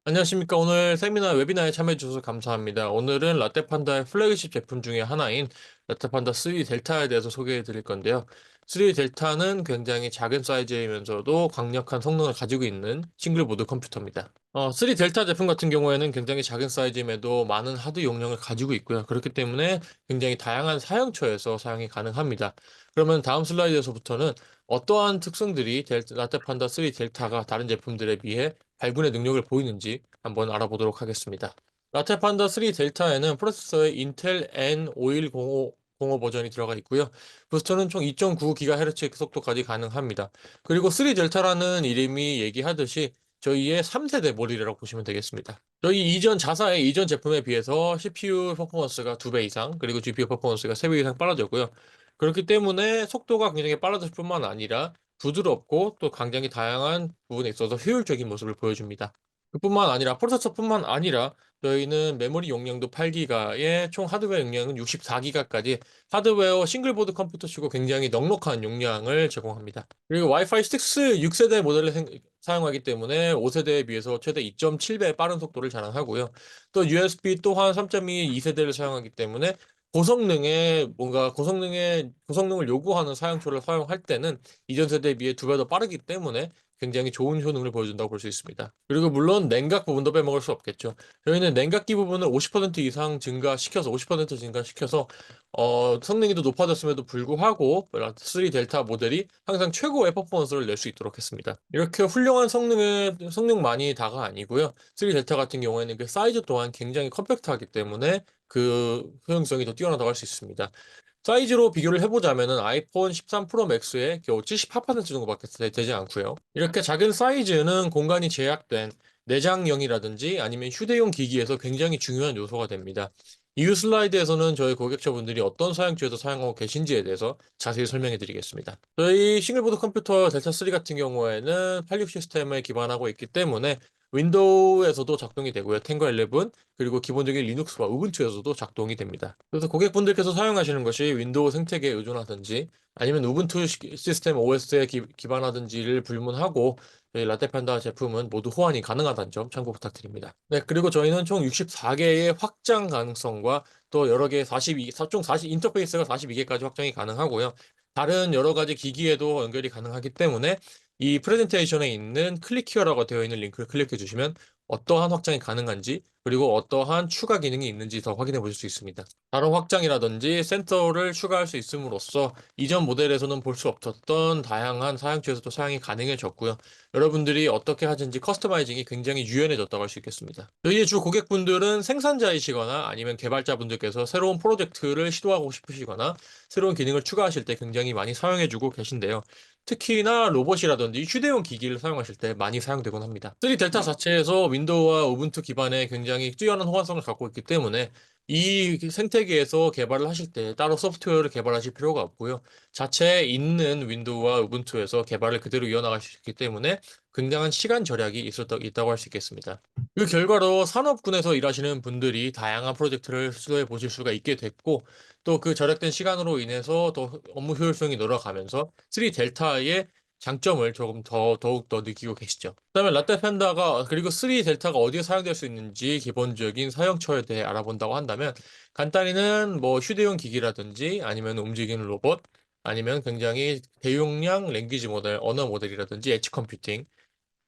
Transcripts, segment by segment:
안녕하십니까. 오늘 세미나 웨비나에 참여해 주셔서 감사합니다. 오늘은 라떼판다의 플래그십 제품 중에 하나인 라떼판다 3 델타에 대해서 소개해 드릴 건데요. 3 델타는 굉장히 작은 사이즈이면서도 강력한 성능을 가지고 있는 싱글보드 컴퓨터입니다. 3 델타 제품 같은 경우에는 굉장히 작은 사이즈임에도 많은 하드 용량을 가지고 있고요. 그렇기 때문에 굉장히 다양한 사양처에서 사용이 가능합니다. 그러면 다음 슬라이드에서부터는 어떠한 특성들이 라떼판다 3 델타가 다른 제품들에 비해 발군의 능력을 보이는지 한번 알아보도록 하겠습니다. 라테판다 3 델타에는 프로세서의 인텔 N5105 버전이 들어가 있고요. 부스터는 총 2.9GHz 속도까지 가능합니다. 그리고 3 델타라는 이름이 얘기하듯이 저희의 3세대 모델이라고 보시면 되겠습니다. 저희 이전 자사의 이전 제품에 비해서 CPU 퍼포먼스가 2배 이상, 그리고 GPU 퍼포먼스가 3배 이상 빨라졌고요. 그렇기 때문에 속도가 굉장히 빨라질 뿐만 아니라 부드럽고 또 굉장히 다양한 부분에 있어서 효율적인 모습을 보여줍니다. 그뿐만 아니라 프로세서뿐만 아니라 저희는 메모리 용량도 8기가에 총 하드웨어 용량은 64기가까지 하드웨어 싱글보드 컴퓨터치고 굉장히 넉넉한 용량을 제공합니다. 그리고 와이파이 6 6세대 모델을 사용하기 때문에 5세대에 비해서 최대 2.7배 빠른 속도를 자랑하고요. 또 USB 또한 3.2 2세대를 사용하기 때문에 고성능을 요구하는 사양초를 사용할 때는 이전 세대에 비해 2배 더 빠르기 때문에 굉장히 좋은 효능을 보여준다고 볼 수 있습니다. 그리고 물론 냉각 부분도 빼먹을 수 없겠죠. 저희는 냉각기 부분을 50% 이상 증가시켜서 50% 증가시켜서 성능이 더 높아졌음에도 불구하고 3 델타 모델이 항상 최고의 퍼포먼스를 낼 수 있도록 했습니다. 이렇게 훌륭한 성능만이 다가 아니고요. 3 델타 같은 경우에는 그 사이즈 또한 굉장히 컴팩트하기 때문에 그 효용성이 더 뛰어나다고 할 수 있습니다. 사이즈로 비교를 해보자면은 아이폰 13 프로 맥스의 겨우 78% 정도밖에 되지 않고요. 이렇게 작은 사이즈는 공간이 제약된 내장형이라든지 아니면 휴대용 기기에서 굉장히 중요한 요소가 됩니다. 이후 슬라이드에서는 저희 고객자분들이 어떤 사양처에서 사용하고 계신지에 대해서 자세히 설명해 드리겠습니다. 저희 싱글보드 컴퓨터 델타 3 같은 경우에는 86 시스템에 기반하고 있기 때문에 윈도우에서도 작동이 되고요. 탱거 11, 그리고 기본적인 리눅스와 우분투에서도 작동이 됩니다. 그래서 고객분들께서 사용하시는 것이 윈도우 생태계에 의존하든지 아니면 우분투 시스템 OS에 기반하든지를 불문하고 저희 라떼판다 제품은 모두 호환이 가능하다는 점 참고 부탁드립니다. 네, 그리고 저희는 총 64개의 확장 가능성과 또 여러 개의 총 40, 인터페이스가 42개까지 확장이 가능하고요. 다른 여러 가지 기기에도 연결이 가능하기 때문에 이 프레젠테이션에 있는 클릭 히어라고 되어 있는 링크를 클릭해 주시면 어떠한 확장이 가능한지 그리고 어떠한 추가 기능이 있는지 더 확인해 보실 수 있습니다. 다른 확장이라든지 센서를 추가할 수 있음으로써 이전 모델에서는 볼 수 없었던 다양한 사양처에서도 사용이 가능해졌고요. 여러분들이 어떻게 하든지 커스터마이징이 굉장히 유연해졌다고 할 수 있겠습니다. 저희의 주 고객분들은 생산자이시거나 아니면 개발자분들께서 새로운 프로젝트를 시도하고 싶으시거나 새로운 기능을 추가하실 때 굉장히 많이 사용해주고 계신데요. 특히나 로봇이라든지 휴대용 기기를 사용하실 때 많이 사용되곤 합니다. 3 델타 자체에서 윈도우와 우분투 기반의 굉장히 뛰어난 호환성을 갖고 있기 때문에 이 생태계에서 개발을 하실 때 따로 소프트웨어를 개발하실 필요가 없고요. 자체에 있는 윈도우와 우분투에서 개발을 그대로 이어나갈 수 있기 때문에 굉장한 시간 절약이 있다고 할 수 있겠습니다. 그 결과로 산업군에서 일하시는 분들이 다양한 프로젝트를 시도해 보실 수가 있게 됐고, 또 그 절약된 시간으로 인해서 더 업무 효율성이 늘어가면서 3 델타의 장점을 더욱 더 느끼고 계시죠. 그다음에 라떼 팬다가 그리고 3 델타가 어디에 사용될 수 있는지 기본적인 사용처에 대해 알아본다고 한다면 간단히는 뭐 휴대용 기기라든지 아니면 움직이는 로봇 아니면 굉장히 대용량 랭귀지 모델, 언어 모델이라든지 엣지 컴퓨팅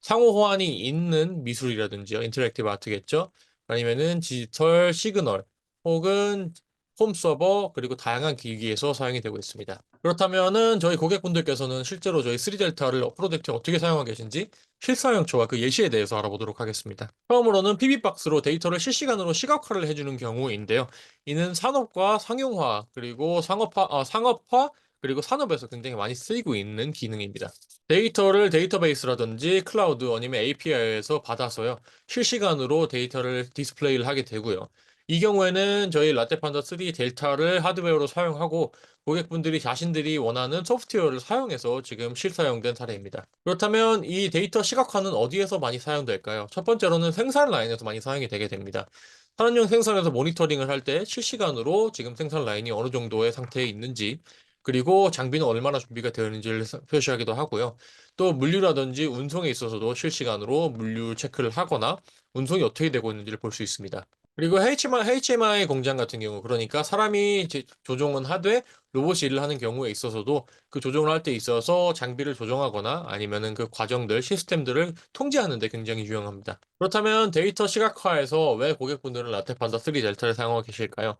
상호 호환이 있는 미술이라든지요. 인터랙티브 아트겠죠. 아니면은 디지털 시그널 혹은 홈 서버 그리고 다양한 기기에서 사용이 되고 있습니다. 그렇다면은 저희 고객분들께서는 실제로 저희 3델타를 프로젝트에 어떻게 사용하고 계신지 실사용처와 그 예시에 대해서 알아보도록 하겠습니다. 처음으로는 PB박스로 데이터를 실시간으로 시각화를 해주는 경우인데요. 이는 산업과 상용화 그리고 상업화 그리고 산업에서 굉장히 많이 쓰이고 있는 기능입니다. 데이터를 데이터베이스라든지 클라우드 아니면 API에서 받아서요. 실시간으로 데이터를 디스플레이를 하게 되고요. 이 경우에는 저희 라떼판다 3 델타를 하드웨어로 사용하고 고객분들이 자신들이 원하는 소프트웨어를 사용해서 지금 실사용된 사례입니다. 그렇다면 이 데이터 시각화는 어디에서 많이 사용될까요? 첫 번째로는 생산 라인에서 많이 사용이 되게 됩니다. 산업용 생산에서 모니터링을 할 때 실시간으로 지금 생산 라인이 어느 정도의 상태에 있는지 그리고 장비는 얼마나 준비가 되어 있는지를 표시하기도 하고요. 또 물류라든지 운송에 있어서도 실시간으로 물류 체크를 하거나 운송이 어떻게 되고 있는지를 볼 수 있습니다. 그리고 HMI 공장 같은 경우, 그러니까 사람이 이제 조종은 하되 로봇이 일을 하는 경우에 있어서도 그 조종을 할 때 있어서 장비를 조정하거나 아니면은 그 과정들, 시스템들을 통제하는 데 굉장히 유용합니다. 그렇다면 데이터 시각화에서 왜 고객분들은 라테판다 3 델타를 사용하고 계실까요?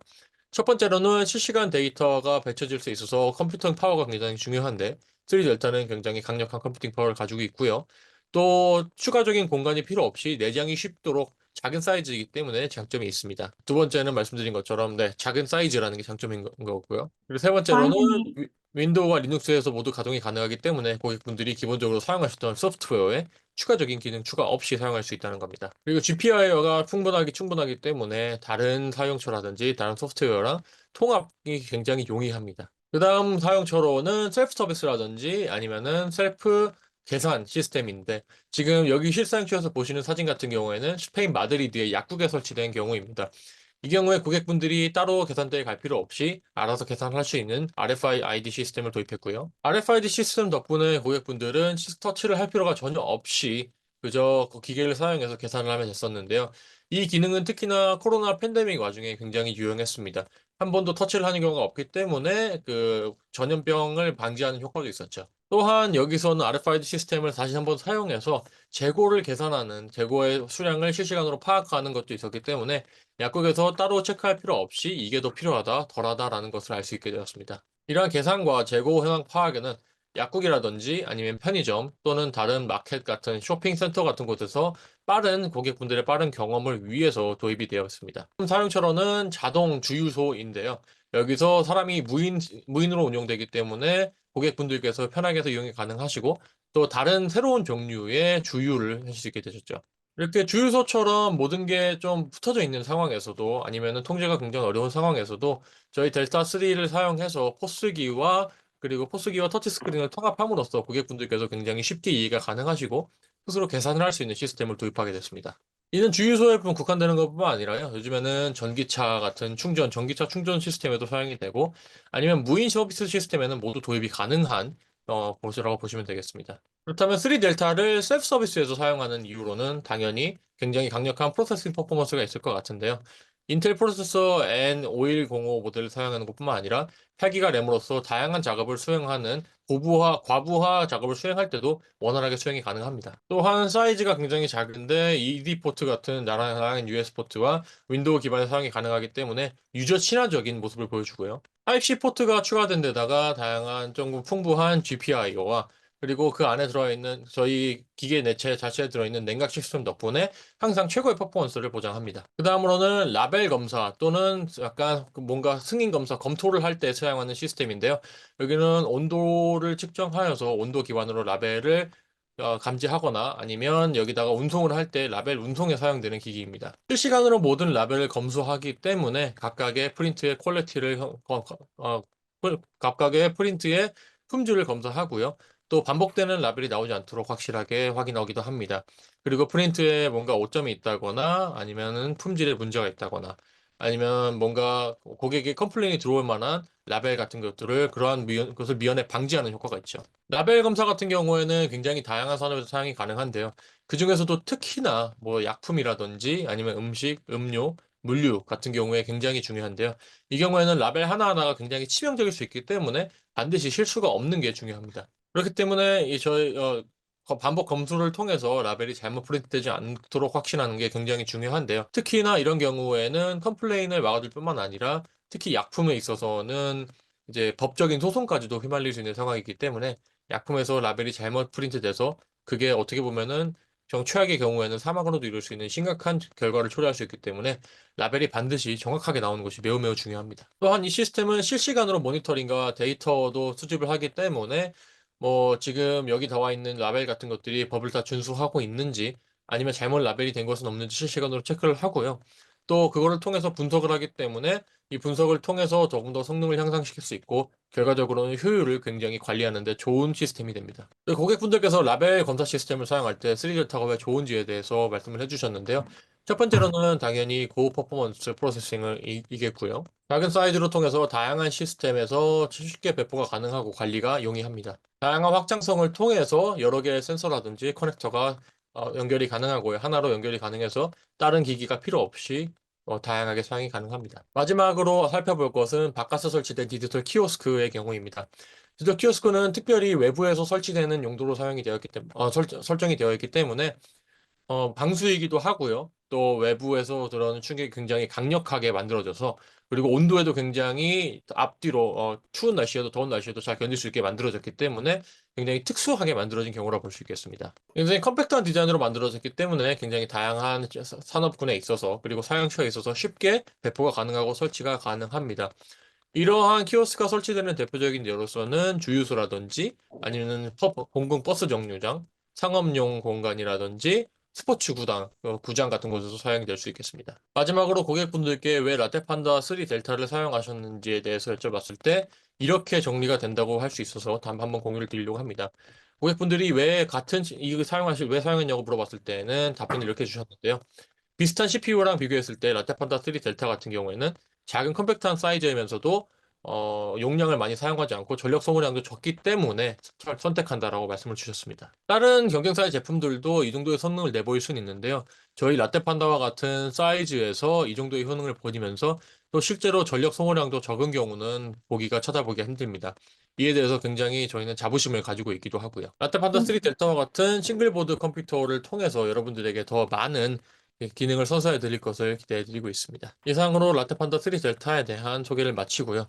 첫 번째로는 실시간 데이터가 배쳐질 수 있어서 컴퓨팅 파워가 굉장히 중요한데 3델타는 굉장히 강력한 컴퓨팅 파워를 가지고 있고요. 또 추가적인 공간이 필요 없이 내장이 쉽도록 작은 사이즈이기 때문에 장점이 있습니다. 두 번째는 말씀드린 것처럼 네, 작은 사이즈라는 게 장점인 거고요. 그리고 세 번째로는 당연히. 윈도우와 리눅스에서 모두 가동이 가능하기 때문에 고객분들이 기본적으로 사용하셨던 소프트웨어에 추가적인 기능 추가 없이 사용할 수 있다는 겁니다. 그리고 GPI어가 충분하기 때문에 다른 사용처라든지 다른 소프트웨어랑 통합이 굉장히 용이합니다. 그 다음 사용처로는 셀프 서비스라든지 아니면은 셀프 계산 시스템인데 지금 여기 실사용처에서 보시는 사진 같은 경우에는 스페인 마드리드의 약국에 설치된 경우입니다. 이 경우에 고객분들이 따로 계산대에 갈 필요 없이 알아서 계산할 수 있는 RFID 시스템을 도입했고요. RFID 시스템 덕분에 고객분들은 터치를 할 필요가 전혀 없이 그저 그 기계를 사용해서 계산을 하면 됐었는데요. 이 기능은 특히나 코로나 팬데믹 와중에 굉장히 유용했습니다. 한 번도 터치를 하는 경우가 없기 때문에 그 전염병을 방지하는 효과도 있었죠. 또한 여기서는 RFID 시스템을 다시 한번 사용해서 재고를 계산하는 재고의 수량을 실시간으로 파악하는 것도 있었기 때문에 약국에서 따로 체크할 필요 없이 이게 더 필요하다, 덜하다라는 것을 알 수 있게 되었습니다. 이러한 계산과 재고 현황 파악에는 약국이라든지 아니면 편의점 또는 다른 마켓 같은 쇼핑센터 같은 곳에서 빠른 고객분들의 빠른 경험을 위해서 도입이 되었습니다. 사용처로는 자동 주유소인데요. 여기서 사람이 무인으로 운영되기 때문에 고객분들께서 편하게 해서 이용이 가능하시고 또 다른 새로운 종류의 주유를 하실 수 있게 되셨죠. 이렇게 주유소처럼 모든 게 좀 흩어져 있는 상황에서도 아니면은 통제가 굉장히 어려운 상황에서도 저희 델타 3를 사용해서 그리고 포스기와 터치스크린을 통합함으로써 고객분들께서 굉장히 쉽게 이해가 가능하시고 스스로 계산을 할 수 있는 시스템을 도입하게 됐습니다. 이는 주유소에만 국한되는 것뿐만 아니라요. 요즘에는 전기차 충전 시스템에도 사용이 되고 아니면 무인 서비스 시스템에는 모두 도입이 가능한 곳이라고 보시면 되겠습니다. 그렇다면 3델타를 셀프 서비스에서 사용하는 이유로는 당연히 굉장히 강력한 프로세싱 퍼포먼스가 있을 것 같은데요. 인텔 프로세서 N5105 모델을 사용하는 것뿐만 아니라 8기가 램으로서 다양한 작업을 수행하는 과부하 작업을 수행할 때도 원활하게 수행이 가능합니다. 또한 사이즈가 굉장히 작은데 ED 포트 같은 다양한 US 포트와 윈도우 기반의 사용이 가능하기 때문에 유저 친화적인 모습을 보여주고요. Type-C 포트가 추가된 데다가 다양한 좀 풍부한 GPIO와 그리고 그 안에 들어있는 저희 기계 내체 자체에 들어있는 냉각 시스템 덕분에 항상 최고의 퍼포먼스를 보장합니다. 그 다음으로는 라벨 검사 또는 약간 뭔가 승인 검사, 검토를 할 때 사용하는 시스템인데요. 여기는 온도를 측정하여서 온도 기반으로 라벨을 감지하거나 아니면 여기다가 운송을 할 때 라벨 운송에 사용되는 기기입니다. 실시간으로 모든 라벨을 검수하기 때문에 각각의 프린트의 품질을 검사하고요. 또 반복되는 라벨이 나오지 않도록 확실하게 확인하기도 합니다. 그리고 프린트에 뭔가 오점이 있다거나 아니면은 품질에 문제가 있다거나 아니면 뭔가 고객의 컴플레인이 들어올 만한 라벨 같은 것들을 것을 미연에 방지하는 효과가 있죠. 라벨 검사 같은 경우에는 굉장히 다양한 산업에서 사용이 가능한데요. 그중에서도 특히나 뭐 약품이라든지 아니면 음식, 음료, 물류 같은 경우에 굉장히 중요한데요. 이 경우에는 라벨 하나하나가 굉장히 치명적일 수 있기 때문에 반드시 실수가 없는 게 중요합니다. 그렇기 때문에 반복 검수를 통해서 라벨이 잘못 프린트되지 않도록 확신하는 게 굉장히 중요한데요. 특히나 이런 경우에는 컴플레인을 막아줄 뿐만 아니라 특히 약품에 있어서는 이제 법적인 소송까지도 휘말릴 수 있는 상황이기 때문에 약품에서 라벨이 잘못 프린트돼서 그게 어떻게 보면은 최악의 경우에는 사망으로도 이룰 수 있는 심각한 결과를 초래할 수 있기 때문에 라벨이 반드시 정확하게 나오는 것이 매우 매우 중요합니다. 또한 이 시스템은 실시간으로 모니터링과 데이터도 수집을 하기 때문에 뭐 지금 여기 나와 있는 라벨 같은 것들이 법을 다 준수하고 있는지 아니면 잘못 라벨이 된 것은 없는지 실시간으로 체크를 하고요. 또 그거를 통해서 분석을 하기 때문에 이 분석을 통해서 조금 더 성능을 향상시킬 수 있고 결과적으로는 효율을 굉장히 관리하는 데 좋은 시스템이 됩니다. 고객분들께서 라벨 검사 시스템을 사용할 때 3델타가 왜 좋은지에 대해서 말씀을 해주셨는데요. 첫 번째로는 당연히 고퍼포먼스 프로세싱이겠고요. 작은 사이즈로 통해서 다양한 시스템에서 쉽게 배포가 가능하고 관리가 용이합니다. 다양한 확장성을 통해서 여러 개의 센서라든지 커넥터가 연결이 가능하고요. 하나로 연결이 가능해서 다른 기기가 필요 없이 다양하게 사용이 가능합니다. 마지막으로 살펴볼 것은 바깥에 설치된 디지털 키오스크의 경우입니다. 디지털 키오스크는 특별히 외부에서 설치되는 용도로 사용이 되었기 때문에, 설정이 되어 있기 때문에 방수이기도 하고요. 또 외부에서 들어오는 충격이 굉장히 강력하게 만들어져서 그리고 온도에도 굉장히 앞뒤로 추운 날씨에도 더운 날씨에도 잘 견딜 수 있게 만들어졌기 때문에 굉장히 특수하게 만들어진 경우라 볼 수 있겠습니다. 굉장히 컴팩트한 디자인으로 만들어졌기 때문에 굉장히 다양한 산업군에 있어서 그리고 사용처에 있어서 쉽게 배포가 가능하고 설치가 가능합니다. 이러한 키오스크가 설치되는 대표적인 예로서는 주유소라든지 아니면 공공 버스 정류장, 상업용 공간이라든지 스포츠 구장 같은 곳에서 사용이 될 수 있겠습니다. 마지막으로 고객분들께 왜 라떼판다 3 델타를 사용하셨는지에 대해서 여쭤봤을 때 이렇게 정리가 된다고 할 수 있어서 한번 공유를 드리려고 합니다. 고객분들이 왜 사용했냐고 물어봤을 때는 답변을 이렇게 주셨는데요. 비슷한 CPU랑 비교했을 때 라테판다 3 델타 같은 경우에는 작은 컴팩트한 사이즈이면서도 용량을 많이 사용하지 않고 전력 소모량도 적기 때문에 선택한다라고 말씀을 주셨습니다. 다른 경쟁사의 제품들도 이 정도의 성능을 내보일 수는 있는데요. 저희 라테판다와 같은 사이즈에서 이 정도의 효능을 보이면서 또 실제로 전력 소모량도 적은 경우는 찾아보기가 힘듭니다. 이에 대해서 굉장히 저희는 자부심을 가지고 있기도 하고요. 라테판다 3 델타와 같은 싱글보드 컴퓨터를 통해서 여러분들에게 더 많은 기능을 선사해 드릴 것을 기대해 드리고 있습니다. 이상으로 라테판다 3 델타에 대한 소개를 마치고요.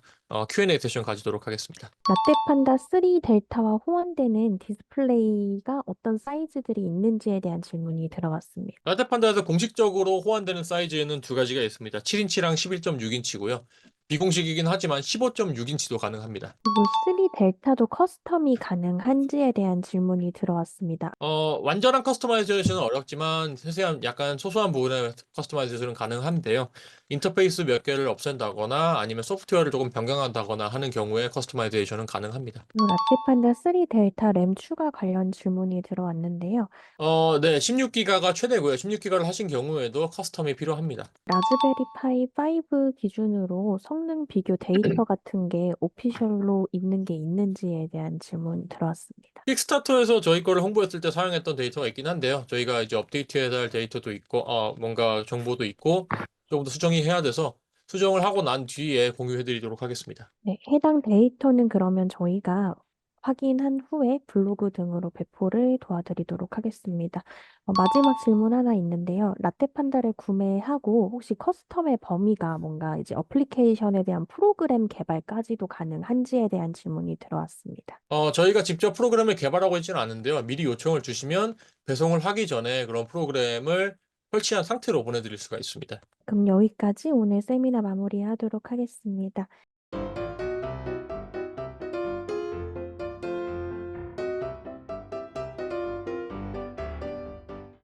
Q&A 세션 가지도록 하겠습니다. 라떼판다 3 델타와 호환되는 디스플레이가 어떤 사이즈들이 있는지에 대한 질문이 들어왔습니다. 라테판다에서 공식적으로 호환되는 사이즈에는 두 가지가 있습니다. 7인치랑 11.6인치고요. 비공식이긴 하지만 15.6인치도 가능합니다. 그리고 3 델타도 커스텀이 가능한지에 대한 질문이 들어왔습니다. 완전한 커스터마이제이션은 어렵지만 세세한 약간 소소한 부분의 커스터마이제이션은 가능한데요. 인터페이스 몇 개를 없앤다거나 아니면 소프트웨어를 조금 변경한다거나 하는 경우에 커스터마이제이션은 가능합니다. 그리고 라떼판다 3 델타 램 추가 관련 질문이 들어왔는데요. 네, 16기가가 최대고요. 16기가를 하신 경우에도 커스텀이 필요합니다. 라즈베리 파이 5 기준으로 성능 비교 데이터 같은 게 오피셜로 있는 게 있는지에 대한 질문이 들어왔습니다. 킥스타터에서 저희 거를 홍보했을 때 사용했던 데이터가 있긴 한데요. 저희가 이제 업데이트해야 할 데이터도 있고, 뭔가 정보도 있고, 조금 더 수정이 해야 돼서 수정을 하고 난 뒤에 공유해드리도록 하겠습니다. 네, 해당 데이터는 그러면 저희가 확인한 후에 블로그 등으로 배포를 도와드리도록 하겠습니다. 마지막 질문 하나 있는데요. 라떼판다를 구매하고 혹시 커스텀의 범위가 뭔가 이제 어플리케이션에 대한 프로그램 개발까지도 가능한지에 대한 질문이 들어왔습니다. 저희가 직접 프로그램을 개발하고 있지는 않은데요. 미리 요청을 주시면 배송을 하기 전에 그런 프로그램을 설치한 상태로 보내드릴 수가 있습니다. 그럼 여기까지 오늘 세미나 마무리하도록 하겠습니다.